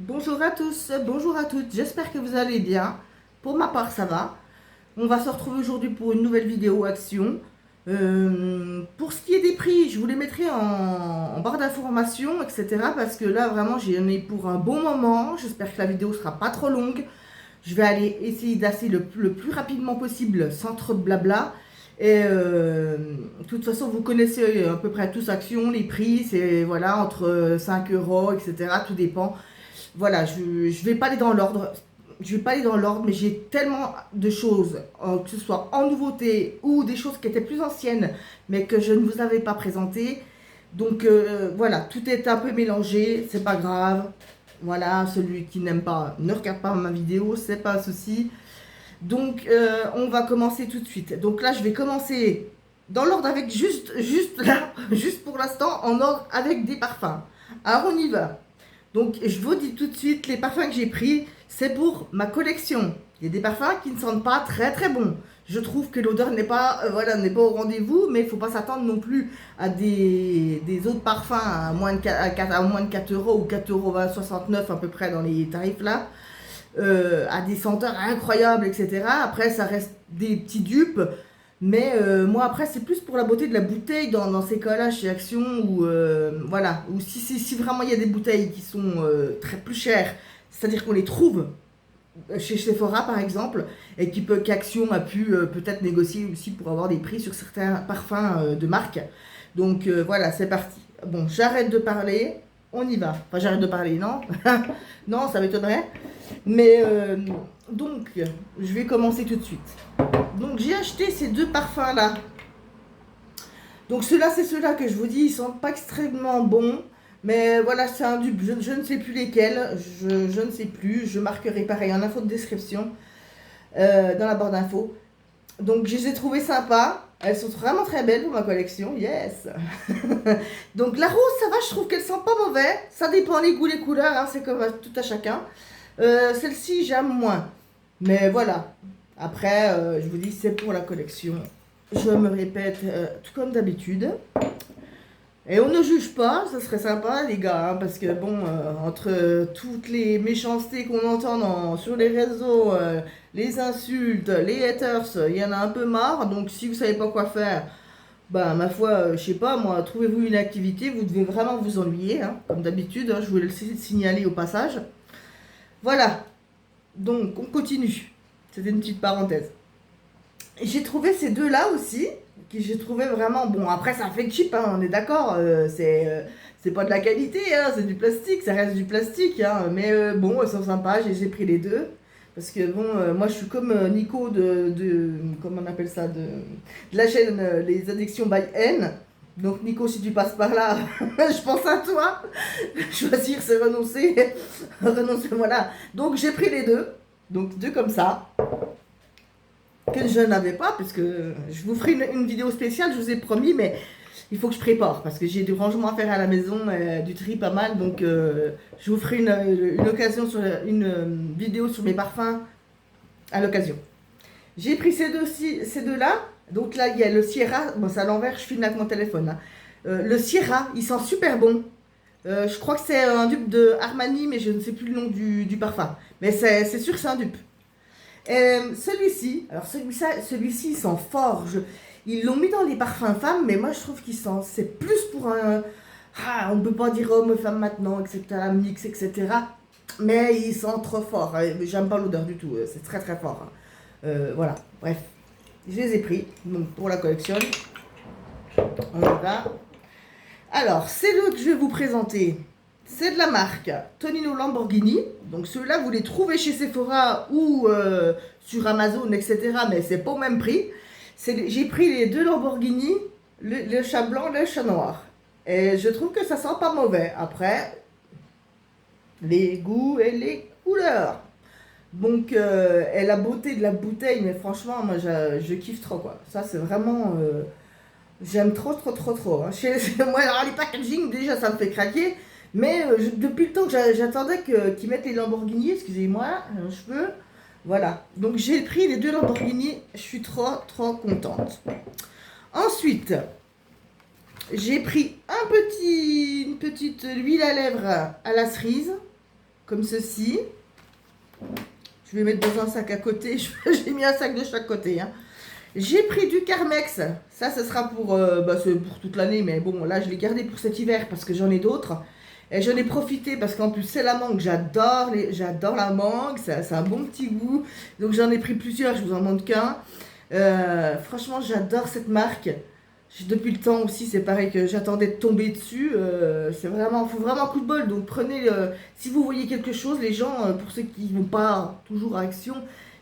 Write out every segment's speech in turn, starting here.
Bonjour à tous, bonjour à toutes, j'espère que vous allez bien. Pour ma part, ça va. On va se retrouver aujourd'hui pour une nouvelle vidéo action. Pour ce qui est des prix, je vous les mettrai en barre d'informations, etc. Parce que là, vraiment, j'en ai pour un bon moment. J'espère que la vidéo sera pas trop longue. Je vais aller essayer d'asser le plus rapidement possible, sans trop de blabla. Et de toute façon, vous connaissez à peu près tous Action, les prix, c'est voilà, entre 5 euros, etc. Tout dépend. Voilà, je vais pas aller dans l'ordre. Je vais pas aller dans l'ordre, mais j'ai tellement de choses, que ce soit en nouveauté ou des choses qui étaient plus anciennes, mais que je ne vous avais pas présentées. Donc voilà, tout est un peu mélangé, c'est pas grave. Voilà, celui qui n'aime pas ne regarde pas ma vidéo, c'est pas un souci. Donc on va commencer tout de suite. Donc là, je vais commencer dans l'ordre avec juste là, juste pour l'instant, en ordre avec des parfums. Alors on y va. Donc, je vous dis tout de suite, les parfums que j'ai pris, c'est pour ma collection. Il y a des parfums qui ne sentent pas très très bons. Je trouve que l'odeur n'est pas, voilà, n'est pas au rendez-vous, mais il ne faut pas s'attendre non plus à des autres parfums à moins de 4 euros ou 4,69 € à peu près dans les tarifs là, à des senteurs incroyables, etc. Après, ça reste des petits dupes. Mais moi, après, c'est plus pour la beauté de la bouteille dans ces cas-là, chez Action, ou voilà, ou si vraiment il y a des bouteilles qui sont très plus chères, c'est-à-dire qu'on les trouve chez Sephora par exemple, et qu'Action a pu peut-être négocier aussi pour avoir des prix sur certains parfums de marque. Donc voilà, c'est parti. Bon, j'arrête de parler, on y va. Enfin, j'arrête de parler, non? Non, ça m'étonnerait. Mais donc, je vais commencer tout de suite. Donc j'ai acheté ces deux parfums là. Donc ceux-là, c'est ceux-là que je vous dis, ils sont pas extrêmement bons. Mais voilà, c'est un dupe. Je ne sais plus lesquels. Je ne sais plus. Je marquerai pareil en info de description. Dans la barre d'infos. Donc je les ai trouvées sympas. Elles sont vraiment très belles pour ma collection. Yes. Donc la rose, ça va. Je trouve qu'elles sont pas mauvaises. Ça dépend les goûts, les couleurs. Hein, c'est comme tout à chacun. Celle-ci, j'aime moins. Mais voilà. Après, je vous dis, c'est pour la collection. Je me répète, tout comme d'habitude. Et on ne juge pas, ça serait sympa, les gars, hein, parce que bon, entre toutes les méchancetés qu'on entend sur les réseaux, les insultes, les haters, il y en a un peu marre. Donc, si vous savez pas quoi faire, bah, ma foi, je sais pas, moi, trouvez-vous une activité, vous devez vraiment vous ennuyer, hein, comme d'habitude, hein, je voulais le signaler au passage. Voilà, donc on continue. C'était une petite parenthèse. J'ai trouvé ces deux-là aussi, que j'ai trouvé vraiment bon. Après, ça fait cheap, hein, on est d'accord. C'est pas de la qualité, hein, c'est du plastique, ça reste du plastique. Hein, mais bon, ils sont sympas, j'ai pris les deux. Parce que bon, moi je suis comme Nico comment on appelle ça, de la chaîne Les Addictions by N. Donc Nico, si tu passes par là, je pense à toi. Choisir, c'est renoncer. Renoncer, voilà. Donc j'ai pris les deux. Donc deux comme ça que je n'avais pas, parce que je vous ferai une vidéo spéciale, je vous ai promis, mais il faut que je prépare, parce que j'ai du rangement à faire à la maison, du tri pas mal, donc je vous ferai une occasion sur une vidéo sur mes parfums à l'occasion. J'ai pris ces deux-là, donc là il y a le Sierra, bon c'est à l'envers, je filme avec mon téléphone, hein. Le Sierra, il sent super bon. Je crois que c'est un dupe de Armani, mais je ne sais plus le nom du parfum. Mais c'est sûr que c'est un dupe. Celui-ci, alors celui-ci, il sent fort. Ils l'ont mis dans les parfums femmes, mais moi je trouve qu'il sent. C'est plus pour un. Ah, on peut pas dire homme-femme maintenant, etc. Mix, etc. Mais il sent trop fort. J'aime pas l'odeur du tout. C'est très très fort. Hein. Voilà, bref. Je les ai pris. Donc pour la collection, on y va. Alors, c'est l'autre que je vais vous présenter. C'est de la marque Tonino Lamborghini. Donc ceux-là, vous les trouvez chez Sephora ou sur Amazon, etc. Mais c'est pas au même prix. J'ai pris les deux Lamborghini, le chat blanc, le chat noir. Et je trouve que ça sent pas mauvais. Après, les goûts et les couleurs. Donc, et la beauté de la bouteille, mais franchement, moi, je kiffe trop, quoi. Ça, c'est vraiment... j'aime trop, trop, trop, trop. Hein. Moi, alors, les packaging, déjà, ça me fait craquer. Mais depuis le temps que j'attendais qu'ils mettent les Lamborghini, excusez-moi, je peux. Voilà. Donc, j'ai pris les deux Lamborghini. Je suis trop, trop contente. Ensuite, j'ai pris une petite huile à lèvres à la cerise. comme ceci. Je vais mettre dans un sac à côté. J'ai mis un sac de chaque côté. Hein. J'ai pris du Carmex. Ça, ce sera pour, c'est pour toute l'année. Mais bon, là, je l'ai gardé pour cet hiver parce que j'en ai d'autres. Et j'en ai profité parce qu'en plus, c'est la mangue. J'adore la mangue. Ça a un bon petit goût. Donc, j'en ai pris plusieurs. Je vous en montre qu'un. Franchement, j'adore cette marque. Depuis le temps aussi, c'est pareil que j'attendais de tomber dessus. C'est vraiment, faut vraiment un coup de bol. Donc prenez, si vous voyez quelque chose, les gens, pour ceux qui ne vont pas toujours à Action,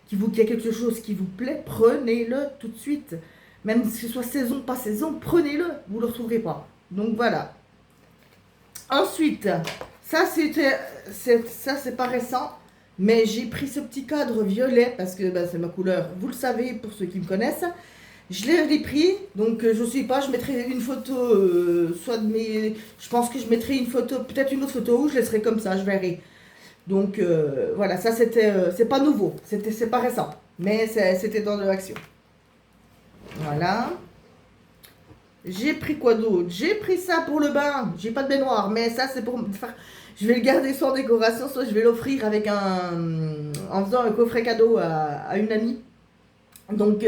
qu'il y a quelque chose qui vous plaît, prenez-le tout de suite. Même si ce soit saison, pas saison, prenez-le, vous ne le retrouverez pas. Donc voilà. Ensuite, ça c'est pas récent, mais j'ai pris ce petit cadre violet parce que c'est ma couleur. Vous le savez pour ceux qui me connaissent. Je l'ai pris, donc je sais pas, je mettrai une photo, soit de mes... Je pense que je mettrai une photo, peut-être une autre photo, ou je laisserai comme ça, je verrai. Donc voilà, ça c'était, c'est pas nouveau, c'est pas récent, mais c'était dans de l'action. Voilà. J'ai pris quoi d'autre? J'ai pris ça pour le bain, j'ai pas de baignoire, mais ça c'est pour faire... Je vais le garder sans décoration, soit je vais l'offrir avec en faisant un coffret cadeau à une amie. Donc...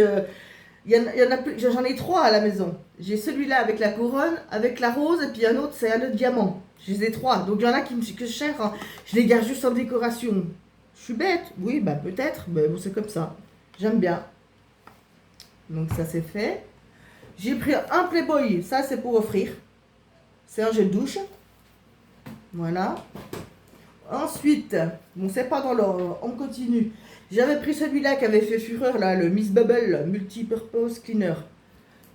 j'en ai 3 à la maison. J'ai celui-là avec la couronne, avec la rose, et puis un autre, c'est le diamant. Je les ai 3. Donc il y en a que je cherche, hein. Je les garde juste en décoration. Je suis bête. Oui, bah peut-être. Mais bon, c'est comme ça. J'aime bien. Donc ça, c'est fait. J'ai pris un Playboy. Ça, c'est pour offrir. C'est un gel douche. Voilà. Ensuite, bon, c'est pas dans l'ordre. On continue. J'avais pris celui-là qui avait fait fureur, là, le Miss Bubble Multi-Purpose Cleaner.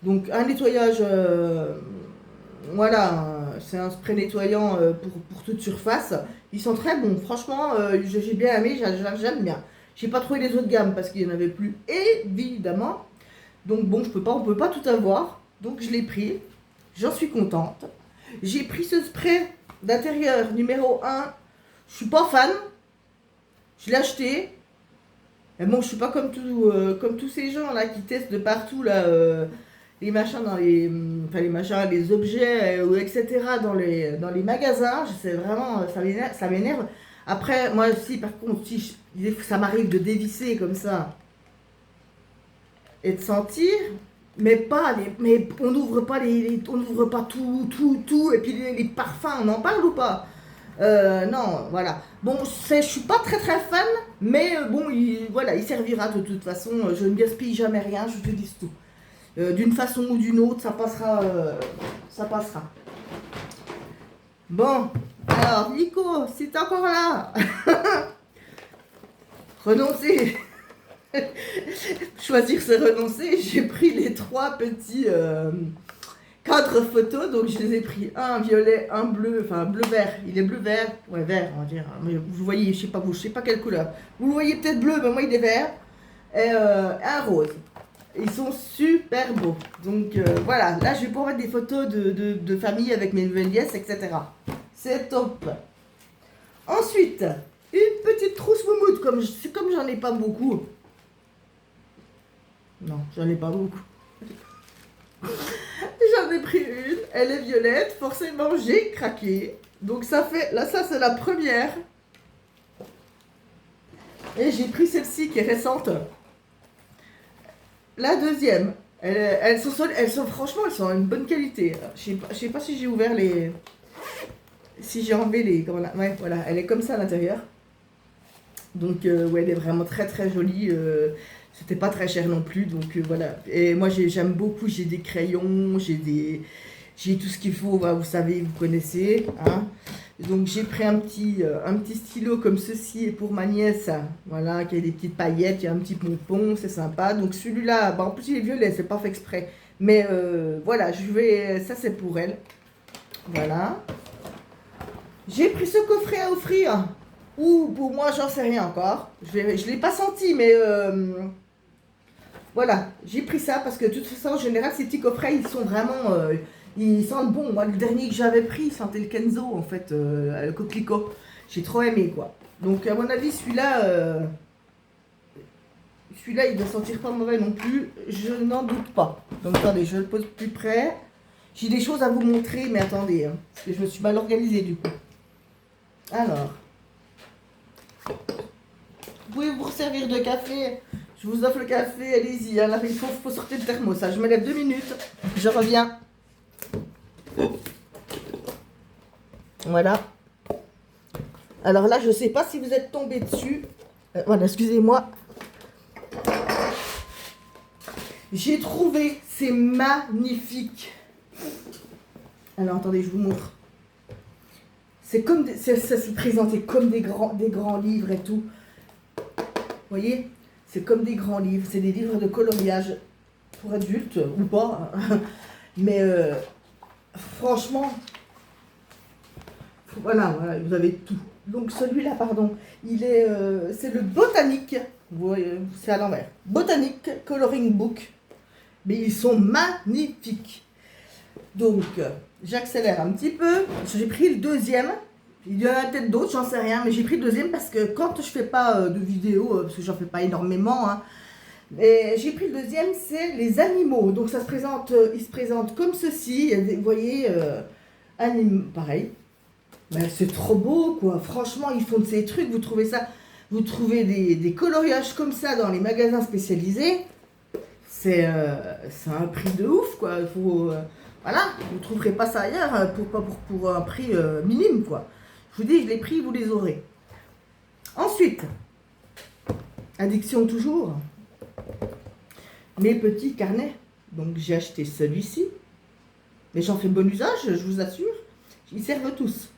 Donc, un nettoyage, voilà, c'est un spray nettoyant pour toute surface. Ils sont très bons, franchement, j'ai bien aimé, j'aime bien. J'ai pas trouvé les autres gammes parce qu'il n'y en avait plus, évidemment. Donc, bon, on peut pas tout avoir. Donc, je l'ai pris, j'en suis contente. J'ai pris ce spray d'intérieur numéro 1. Je suis pas fan, je l'ai acheté. Mais bon, je suis pas comme tous ces gens là qui testent de partout là, les machins dans les, enfin les machins, les objets, etc. dans les magasins. C'est vraiment, ça m'énerve. Après, moi aussi, par contre, si ça m'arrive de dévisser comme ça et de sentir, mais on n'ouvre pas on n'ouvre pas tout, et puis les parfums, on en parle ou pas? Non, voilà. Bon, je suis pas très fan, mais bon, voilà, il servira de toute façon. Je ne gaspille jamais rien, je te dis tout. D'une façon ou d'une autre, ça passera. Ça passera. Bon, alors, Nico, si t'es encore là, renoncer. Choisir, c'est renoncer. J'ai pris les 3 petits cadres photos, donc je les ai pris un violet, un bleu, enfin bleu-vert. Il est bleu-vert, ouais, vert, on va dire. Mais vous voyez, je sais pas quelle couleur. Vous le voyez peut-être bleu, mais moi il est vert. Et un rose. Ils sont super beaux. Donc voilà, là je vais pouvoir mettre des photos de famille avec mes nouvelles nièces, etc. C'est top. Ensuite, une petite trousse moumoute, comme j'en ai pas beaucoup. Non, j'en ai pas beaucoup. J'en ai pris une, elle est violette, forcément j'ai craqué. Donc ça fait, là ça c'est la première. Et j'ai pris celle-ci qui est récente. La deuxième, elles sont franchement, elles sont en une bonne qualité. Je sais pas si j'ai ouvert les... Si j'ai enlevé les... Comment là, ouais, voilà, elle est comme ça à l'intérieur. Donc ouais, elle est vraiment très jolie. C'était pas très cher non plus, donc voilà. Et moi j'aime beaucoup, j'ai des crayons, j'ai tout ce qu'il faut, bah, vous savez, vous connaissez. Hein. Donc j'ai pris un petit stylo comme ceci pour ma nièce, voilà, qui a des petites paillettes, il y a un petit pompon, c'est sympa. Donc celui-là, bah, en plus il est violet, c'est pas fait exprès. Mais voilà, ça c'est pour elle. Voilà. J'ai pris ce coffret à offrir. Ou pour moi, j'en sais rien encore. Je ne l'ai pas senti, mais voilà, j'ai pris ça parce que de toute façon, en général, ces petits coffrets, ils sont vraiment... ils sentent bon. Moi, le dernier que j'avais pris, il sentait le Kenzo, en fait, le coquelicot. J'ai trop aimé, quoi. Donc, à mon avis, celui-là, il doit sentir pas mauvais non plus. Je n'en doute pas. Donc, attendez, je le pose plus près. J'ai des choses à vous montrer, mais attendez, hein, parce que je me suis mal organisée, du coup. Alors... pouvez vous servir de café. Je vous offre le café, allez-y. Alors, il faut sortir le thermos. Ça, je me lève 2 minutes. Je reviens. Voilà. Alors là, je ne sais pas si vous êtes tombé dessus. Voilà, excusez-moi. J'ai trouvé, c'est magnifique. Alors, attendez, je vous montre. C'est comme, ça se présentait comme des grands livres et tout. Vous voyez? C'est comme des grands livres. C'est des livres de coloriage pour adultes ou pas. Mais franchement, voilà, vous avez tout. Donc celui-là, pardon, c'est le Botanique. Vous voyez, c'est à l'envers. Botanique Coloring Book. Mais ils sont magnifiques. Donc, j'accélère un petit peu. J'ai pris le deuxième. Il y en a peut-être d'autres, j'en sais rien. Mais j'ai pris le deuxième parce que quand je fais pas de vidéos, parce que j'en fais pas énormément, hein, mais j'ai pris le deuxième, c'est les animaux. Donc, ça se présente, il se présente comme ceci. Vous voyez, pareil. Ben, c'est trop beau, quoi. Franchement, ils font de ces trucs. Vous trouvez ça, vous trouvez des coloriages comme ça dans les magasins spécialisés. C'est un prix de ouf, quoi. Il faut, voilà, vous ne trouverez pas ça ailleurs pour un prix minime, quoi. Je vous dis, je l'ai pris, vous les aurez. Ensuite, addiction toujours, mes petits carnets. Donc, j'ai acheté celui-ci. Mais j'en fais bon usage, je vous assure. Ils servent tous.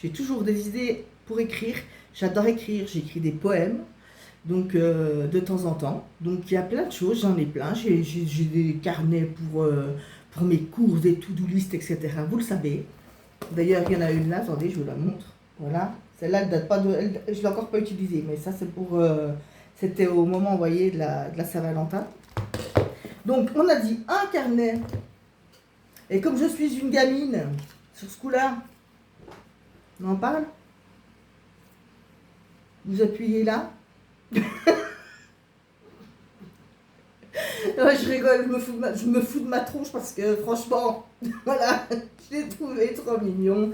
J'ai toujours des idées pour écrire. J'adore écrire. J'écris des poèmes. Donc, de temps en temps. Donc, il y a plein de choses. J'en ai plein. J'ai des carnets pour mes courses, des to-do list, etc. Vous le savez. D'ailleurs, il y en a une là. Attendez, je vous la montre. Voilà. Celle-là, elle date pas de... je ne l'ai encore pas utilisée. Mais ça, c'est pour... c'était au moment, vous voyez, de la Saint-Valentin. Donc, on a dit un carnet. Et comme je suis une gamine, sur ce coup-là, on en parle. Vous appuyez là. Ouais, je rigole, je me fous de ma tronche parce que franchement, voilà, je l'ai trouvé trop mignon.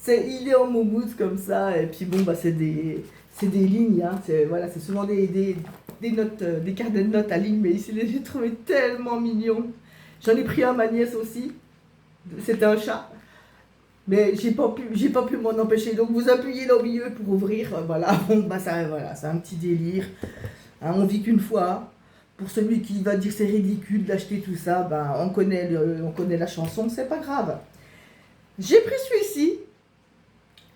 Il est en moumoute comme ça, et puis bon, bah, c'est des lignes, hein. Voilà, c'est souvent des notes, des carnets de notes à lignes, mais ici, j'ai trouvé tellement mignon. J'en ai pris un à ma nièce aussi, c'était un chat. Mais j'ai pas pu m'en empêcher. Donc vous appuyez là au milieu pour ouvrir. Voilà, bon, bah ça, voilà, c'est un petit délire. Hein, on vit qu'une fois. Pour celui qui va dire c'est ridicule d'acheter tout ça, bah, on connaît la chanson, c'est pas grave. J'ai pris celui-ci.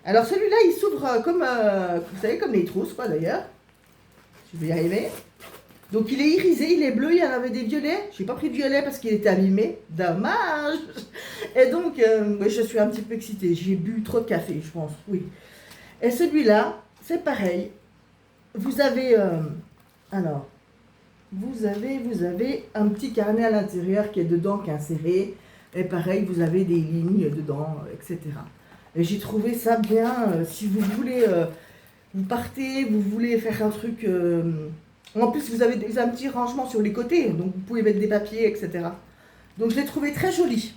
Alors celui-là, il s'ouvre comme, vous savez, comme les trousses, quoi d'ailleurs. Je vais y arriver. Donc il est irisé, il est bleu, il y en avait des violets. J'ai pas pris de violet parce qu'il était abîmé. Dommage. Et donc, je suis un petit peu excitée. J'ai bu trop de café, je pense, oui. Et celui-là, c'est pareil. Vous avez, alors, vous avez un petit carnet à l'intérieur qui est dedans, qui est inséré. Et pareil, vous avez des lignes dedans, etc. Et j'ai trouvé ça bien. Si vous voulez, vous partez, vous voulez faire un truc... en plus, vous avez un petit rangement sur les côtés, donc vous pouvez mettre des papiers, etc. Donc, je l'ai trouvé très joli.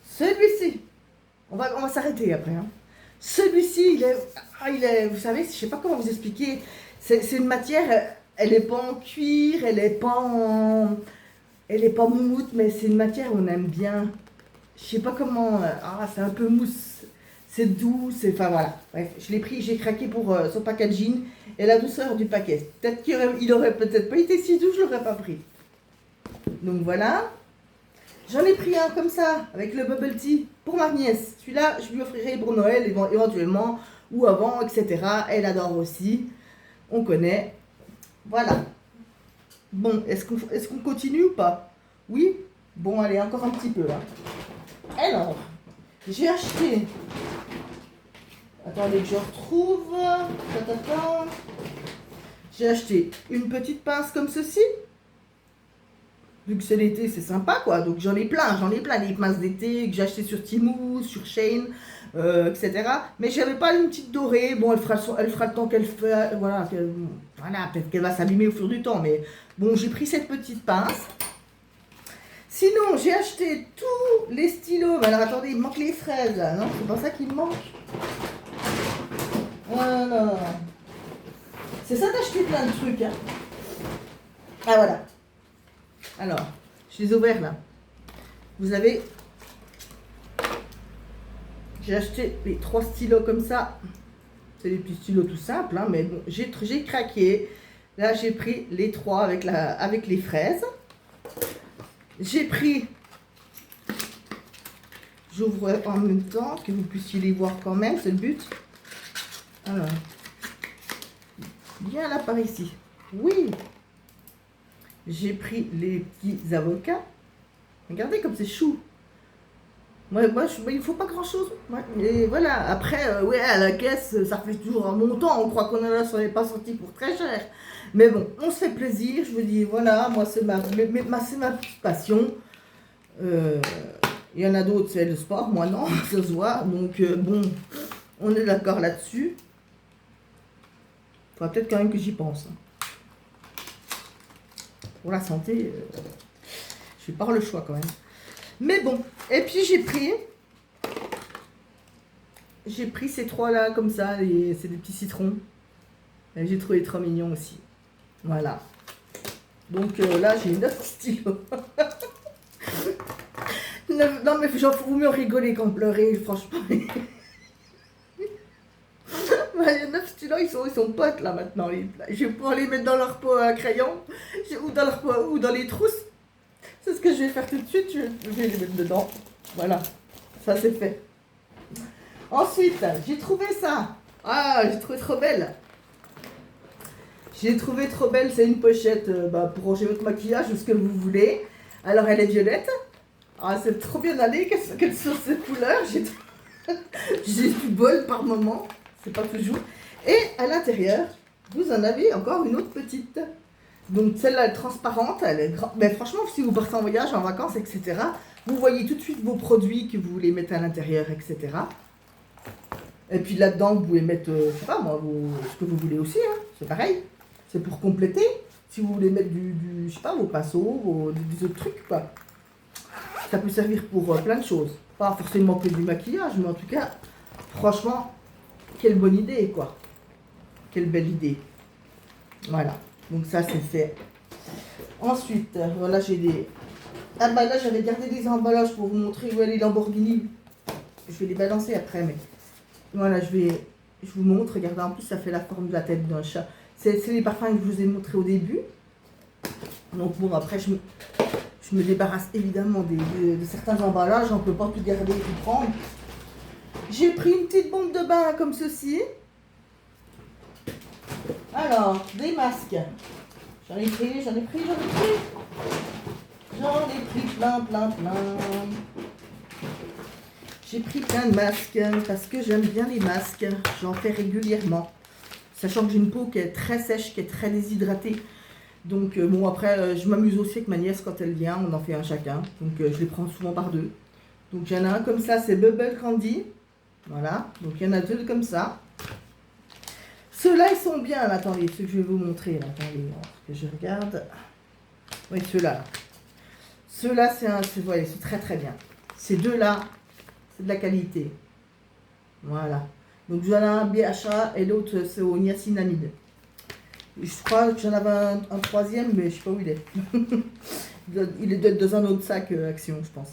Celui-ci, on va s'arrêter après. Hein. Celui-ci, il est, vous savez, je ne sais pas comment vous expliquer. C'est une matière, elle n'est pas en cuir, elle n'est pas moumoute, mais c'est une matière on aime bien. Je ne sais pas comment, c'est un peu mousse. C'est doux, enfin voilà. Bref, je l'ai pris, j'ai craqué pour son packaging et la douceur du paquet. Peut-être qu'il aurait peut-être pas été si doux, je l'aurais pas pris. Donc voilà. J'en ai pris un comme ça, avec le bubble tea, pour ma nièce. Celui-là, je lui offrirai pour Noël, éventuellement, ou avant, etc. Elle adore aussi. On connaît. Voilà. Bon, est-ce qu'on continue ou pas? Oui? Bon, allez, encore un petit peu, là. Alors, j'ai acheté... Attendez que je retrouve. J'ai acheté une petite pince comme ceci. Vu que c'est l'été, c'est sympa, quoi. Donc j'en ai plein. Des pinces d'été que j'ai achetées sur Temu, sur Shein, etc. Mais j'avais pas une petite dorée. Bon, elle fera le temps qu'elle fait. Voilà, peut-être qu'elle va s'abîmer au fur du temps. Mais bon, j'ai pris cette petite pince. Sinon, j'ai acheté tous les stylos. Mais alors attendez, il me manque les fraises là, non? C'est pas ça qui me manque. Voilà. C'est ça d'acheter plein de trucs. Hein. Ah voilà. Alors, je les ai ouverts là. Vous avez... J'ai acheté les 3 stylos comme ça. C'est des petits stylos tout simples, hein, mais bon, j'ai craqué. Là, j'ai pris les 3 avec les fraises. J'ai pris... J'ouvre en même temps, que vous puissiez les voir quand même, c'est le but. Alors, bien là par ici. Oui. J'ai pris les petits avocats. Regardez comme c'est chou. Moi, il ne faut pas grand chose. Ouais, et voilà, après, ouais, à la caisse, ça fait toujours un montant. On croit qu'on en a, ça n'est pas sorti pour très cher. Mais bon, on se fait plaisir. Je vous dis, voilà, moi, c'est ma petite passion. Il y en a d'autres, c'est le sport. Moi, non, ça se voit. Donc, bon, on est d'accord là-dessus. Il faudra peut-être quand même que j'y pense. Pour la santé, je vais pas avoir le choix quand même. Mais bon, et puis j'ai pris ces 3 là comme ça, c'est des petits citrons. J'ai trouvé trop mignon aussi. Voilà. Donc là j'ai 9 stylos. Non mais j'en faut mieux rigoler qu'en pleurer, franchement. Il y a 9 stylos, ils sont potes là maintenant. Je vais pouvoir les mettre dans leur pot à crayon ou dans leur pot, ou dans les trousses. C'est ce que je vais faire tout de suite, je vais les mettre dedans. Voilà, ça c'est fait. Ensuite, j'ai trouvé ça. Ah, j'ai trouvé trop belle. J'ai trouvé trop belle, c'est une pochette pour ranger votre maquillage ou ce que vous voulez. Alors elle est violette. Ah, c'est trop bien allé, quelles sont ces couleurs. J'ai du bol par moment, c'est pas toujours. Et à l'intérieur, vous en avez encore une autre petite. Donc celle-là est transparente, elle est grande. Mais franchement, si vous partez en voyage, en vacances, etc., vous voyez tout de suite vos produits que vous voulez mettre à l'intérieur, etc. Et puis là-dedans, vous pouvez mettre, je sais pas moi, ce que vous voulez aussi, hein. C'est pareil. C'est pour compléter. Si vous voulez mettre je sais pas, vos pinceaux, des autres trucs, quoi. Ça peut servir pour plein de choses. Pas forcément que du maquillage, mais en tout cas, franchement, quelle bonne idée, quoi. Quelle belle idée. Voilà. Donc ça c'est fait. Ensuite, voilà, j'ai des... Ah bah là j'avais gardé des emballages pour vous montrer où est les Lamborghini. Je vais les balancer après, mais... Voilà, je vous montre. Regardez, en plus ça fait la forme de la tête d'un chat. C'est les parfums que je vous ai montré au début. Donc bon, après je me débarrasse évidemment de certains emballages. On ne peut pas tout garder et tout prendre. J'ai pris une petite bombe de bain comme ceci. Alors, des masques. J'en ai pris plein. J'ai pris plein de masques parce que j'aime bien les masques. J'en fais régulièrement. Sachant que j'ai une peau qui est très sèche, qui est très déshydratée. Donc bon, après, je m'amuse aussi avec ma nièce quand elle vient. On en fait un chacun. Donc je les prends souvent par 2. Donc il y en a un comme ça, c'est Bubble Candy. Voilà. Donc il y en a 2 comme ça. Ceux-là, ils sont bien. Là, attendez, ceux que je vais vous montrer. Là, attendez, que je regarde. Oui, ceux-là. Ceux-là, c'est très très bien. Ces 2-là, c'est de la qualité. Voilà. Donc, j'en ai un BHA et l'autre, c'est au niacinamide. Je crois que j'en avais un 3e, mais je ne sais pas où il est. Il est dans un autre sac Action, je pense.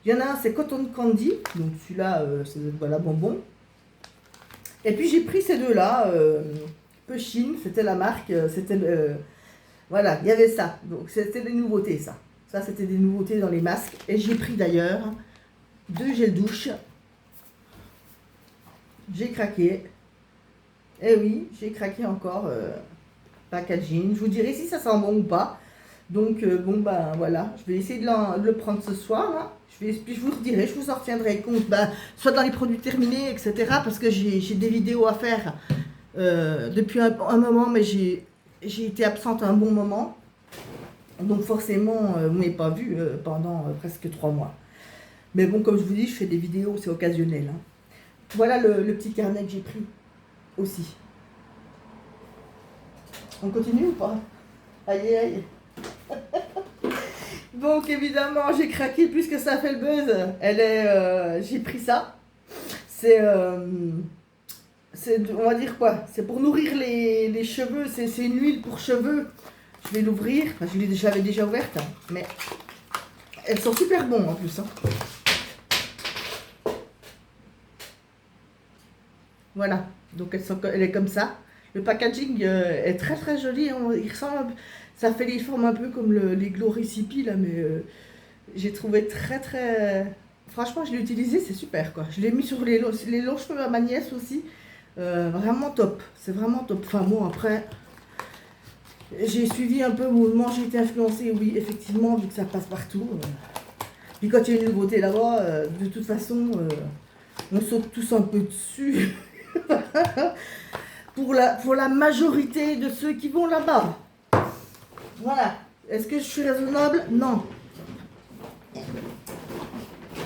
Il y en a un, c'est Cotton Candy. Donc, celui-là, c'est voilà, bonbon. Et puis j'ai pris ces 2-là, Pushing, c'était la marque, voilà, il y avait ça. Donc c'était des nouveautés, ça. Ça, c'était des nouveautés dans les masques. Et j'ai pris d'ailleurs 2 gels douche. J'ai craqué. Eh oui, j'ai craqué encore packaging. Je vous dirai si ça sent bon ou pas. Donc bon, ben voilà, je vais essayer de le prendre ce soir, là. Puis je vous redirai, je vous en retiendrai compte, soit dans les produits terminés, etc. Parce que j'ai des vidéos à faire depuis un moment, mais j'ai été absente un bon moment. Donc forcément, vous ne m'avez pas vu pendant presque 3 mois. Mais bon, comme je vous dis, je fais des vidéos, c'est occasionnel. Hein. Voilà le petit carnet que j'ai pris aussi. On continue ou pas? Aïe, aïe. Donc évidemment j'ai craqué puisque ça fait le buzz. J'ai pris ça. C'est on va dire quoi? C'est pour nourrir les cheveux, c'est une huile pour cheveux. Je vais l'ouvrir, enfin, j'avais déjà ouverte, hein, mais elles sont super bonnes en plus. Hein. Voilà, donc elle est comme ça. Le packaging est très très joli, hein. Il ressemble, ça fait les formes un peu comme les Gloricipi là, mais j'ai trouvé très très... Franchement, je l'ai utilisé, c'est super quoi. Je l'ai mis sur les longs cheveux à ma nièce aussi. Vraiment top, c'est vraiment top. Enfin bon, après, j'ai suivi un peu mon mouvement, j'ai été influencée, oui, effectivement, vu que ça passe partout. Puis quand il y a une nouveauté là-bas, de toute façon, on saute tous un peu dessus. pour la majorité de ceux qui vont là-bas. Voilà. Est-ce que je suis raisonnable? Non.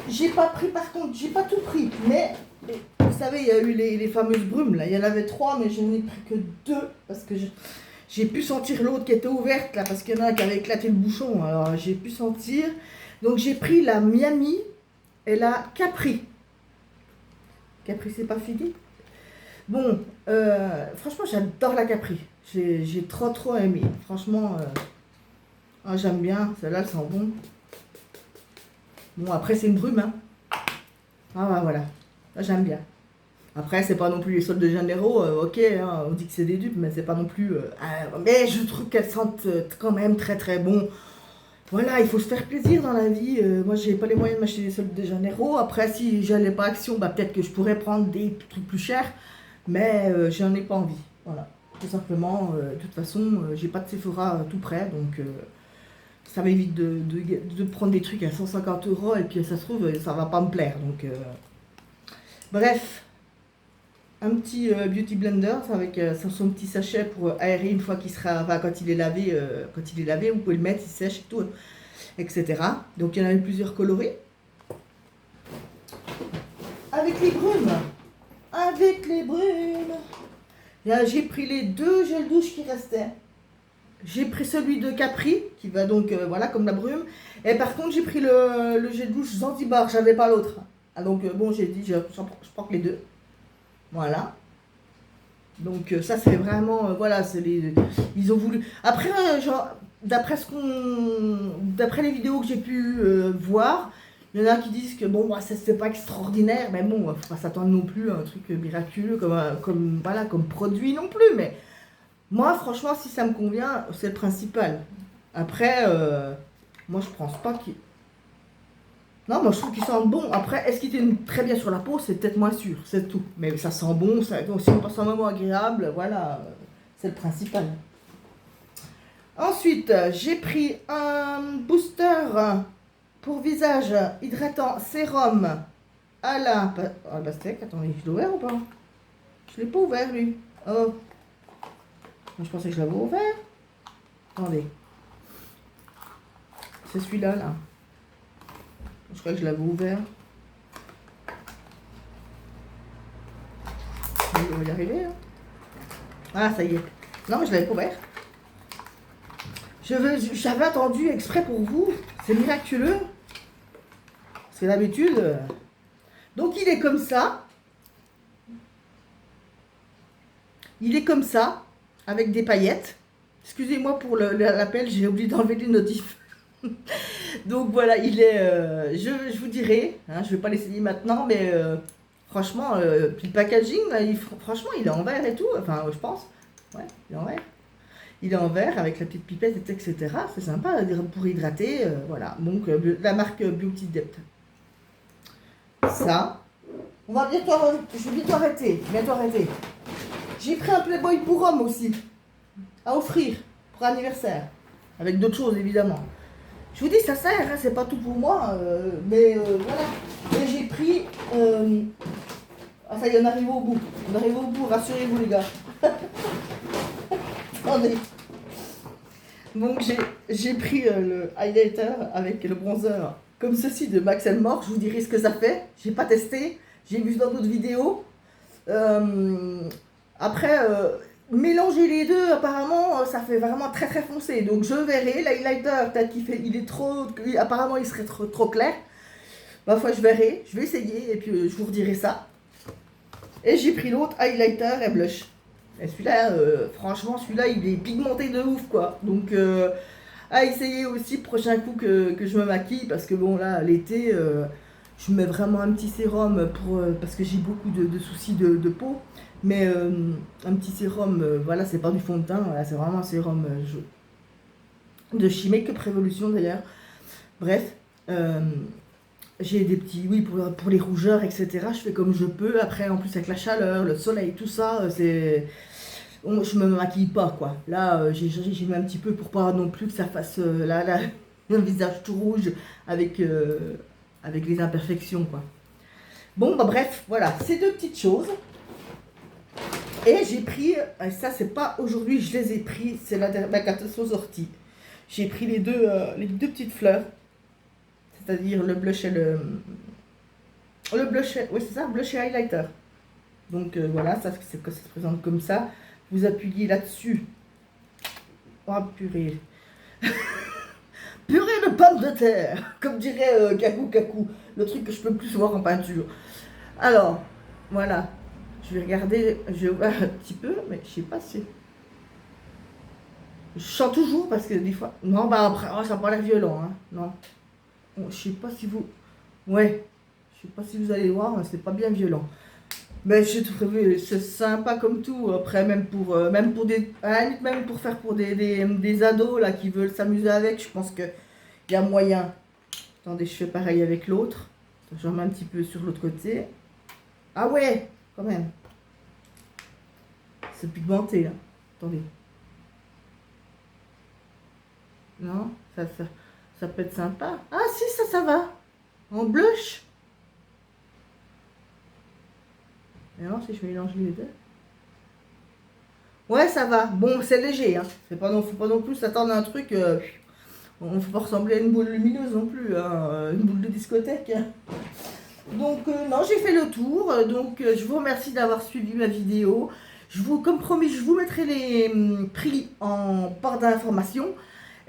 J'ai pas pris, par contre, j'ai pas tout pris, mais vous savez, il y a eu les fameuses brumes là. Il y en avait 3, mais je n'ai pris que 2 parce que j'ai pu sentir l'autre qui était ouverte là, parce qu'il y en a un qui avait éclaté le bouchon. Alors j'ai pu sentir. Donc j'ai pris la Miami et la Capri. Capri, c'est pas fini. Bon, franchement, j'adore la Capri. J'ai trop aimé. Franchement, j'aime bien. Celle-là, elle sent bon. Bon, après, c'est une brume. Hein. Ah, ouais, voilà. J'aime bien. Après, c'est pas non plus les soldes de Janeiro. Ok, hein, on dit que c'est des dupes, mais c'est pas non plus... mais je trouve qu'elles sentent quand même très très bon. Voilà, il faut se faire plaisir dans la vie. Moi, j'ai pas les moyens de m'acheter des soldes de Janeiro. Après, si j'allais pas Action, bah, peut-être que je pourrais prendre des trucs plus chers. Mais j'en ai pas envie. Voilà. Tout simplement, de toute façon, j'ai pas de Sephora tout près. Donc, ça m'évite de prendre des trucs à 150 € et puis ça se trouve, ça va pas me plaire. Donc, bref, un petit beauty blender avec son petit sachet pour aérer une fois qu'il sera, enfin, quand il est lavé, vous pouvez le mettre, il sèche et tout, etc. Donc il y en avait plusieurs colorés. Avec les brumes, j'ai pris les 2 gels douche qui restaient. J'ai pris celui de Capri, qui va donc, voilà, comme la brume. Et par contre, j'ai pris le gel douche Zanzibar, j'avais pas l'autre. Ah, donc, bon, j'ai dit, je prends que les 2. Voilà. Donc, ça, c'est vraiment, voilà, ils ont voulu... Après, genre, d'après les vidéos que j'ai pu voir, il y en a qui disent que, bon, bah, c'est pas extraordinaire, mais bon, faut pas s'attendre non plus à un truc miraculeux comme produit non plus, mais... Moi, franchement, si ça me convient, c'est le principal. Après, moi, je pense pas qu'il... Non, moi, je trouve qu'ils sentent bon. Après, est-ce qu'ils tiennent très bien sur la peau? C'est peut-être moins sûr, c'est tout. Mais ça sent bon, si on passe un moment agréable, voilà, c'est le principal. Ensuite, j'ai pris un booster pour visage hydratant sérum à la... Ah, pastèque, attendez, je l'ai ouvert ou pas? Je l'ai pas ouvert, lui. Oh. Je pensais que je l'avais ouvert. Attendez. C'est celui-là, là. Je crois que je l'avais ouvert. On va y arriver. Hein. Ah, ça y est. Non, mais je l'avais pas ouvert. J'avais attendu exprès pour vous. C'est miraculeux. Parce que d'habitude... Donc, il est comme ça. Il est comme ça. Avec des paillettes. Excusez-moi pour l'appel, j'ai oublié d'enlever les notifs. Donc voilà, il est... je vous dirai, hein, je ne vais pas l'essayer maintenant, mais franchement, puis le packaging, là, franchement, il est en verre et tout, enfin, je pense. Ouais, il est en verre. Il est en verre avec la petite pipette, etc. C'est sympa pour hydrater, voilà. Donc, la marque Beauty Depth. Ça. On va bientôt... Je vais bientôt arrêter. J'ai pris un Playboy pour homme aussi, à offrir pour anniversaire, avec d'autres choses évidemment. Je vous dis, ça sert, hein, c'est pas tout pour moi, mais voilà. Et j'ai pris... Ah ça y est, on arrive au bout, rassurez-vous les gars. Attendez. Donc j'ai pris le highlighter avec le bronzer comme ceci de Max More, je vous dirai ce que ça fait. J'ai pas testé, j'ai vu dans d'autres vidéos. Après, mélanger les deux, apparemment, ça fait vraiment très très foncé. Donc je verrai, l'highlighter, peut-être il est trop... Apparemment, il serait trop clair. Ma foi, je verrai, je vais essayer et puis je vous redirai ça. Et j'ai pris l'autre, highlighter et blush. Et celui-là, franchement, celui-là, il est pigmenté de ouf, quoi. Donc, à essayer aussi, prochain coup que je me maquille, parce que bon, là, l'été, je mets vraiment un petit sérum pour, parce que j'ai beaucoup de soucis de peau. Mais un petit sérum, voilà, c'est pas du fond de teint, voilà, c'est vraiment un sérum de chez Make Up Révolution d'ailleurs. Bref, j'ai des petits, oui, pour les rougeurs, etc. Je fais comme je peux. Après, en plus, avec la chaleur, le soleil, tout ça, je me maquille pas, quoi. Là, j'ai mis un petit peu pour pas non plus que ça fasse un visage tout rouge avec, avec les imperfections, quoi. Bon, bah bref, voilà, ces deux petites choses. Et j'ai pris, ça c'est pas aujourd'hui, je les ai pris, c'est la dernière, quand elles sont sorties. J'ai pris les deux petites fleurs, c'est-à-dire le blush et le blush, oui c'est ça, blush et highlighter. Donc voilà, ça se présente comme ça. Vous appuyez là-dessus. Oh purée. Purée de pommes de terre, comme dirait Kakou Kakou, le truc que je peux plus voir en peinture. Alors, voilà. Je vais regarder, je vais voir un petit peu, mais je sais pas si... Je sens toujours parce que des fois... Non, bah après, oh, ça n'a pas l'air violent, hein. Non. Bon, je sais pas si vous... Ouais. Je sais pas si vous allez voir, mais c'est pas bien violent. Mais j'ai trouvé c'est sympa comme tout. Après, même pour des... À la limite, même pour faire pour des ados, là, qui veulent s'amuser avec, je pense qu'il y a moyen. Attendez, je fais pareil avec l'autre. Je remets un petit peu sur l'autre côté. Ah ouais, quand même. C'est pigmenté, là. Attendez. Non, ça peut être sympa. Ah si, ça va. En blush. Et alors, si je mélange les deux. Ouais, ça va. Bon, c'est léger, hein. Faut pas non plus s'attendre à un truc... on ne faut pas ressembler à une boule lumineuse non plus, hein, une boule de discothèque. Hein. Donc, non, j'ai fait le tour. Donc, je vous remercie d'avoir suivi ma vidéo. Comme promis, je vous mettrai les prix en barre d'information.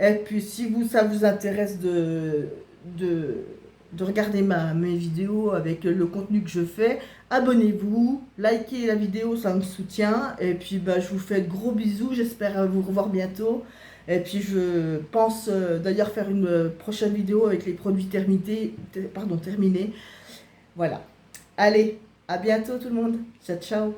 Et puis, si ça vous intéresse de regarder mes vidéos avec le contenu que je fais, abonnez-vous, likez la vidéo, ça me soutient. Et puis, bah, je vous fais de gros bisous. J'espère vous revoir bientôt. Et puis, je pense d'ailleurs faire une prochaine vidéo avec les produits terminés. Voilà. Allez, à bientôt tout le monde. Ciao, ciao.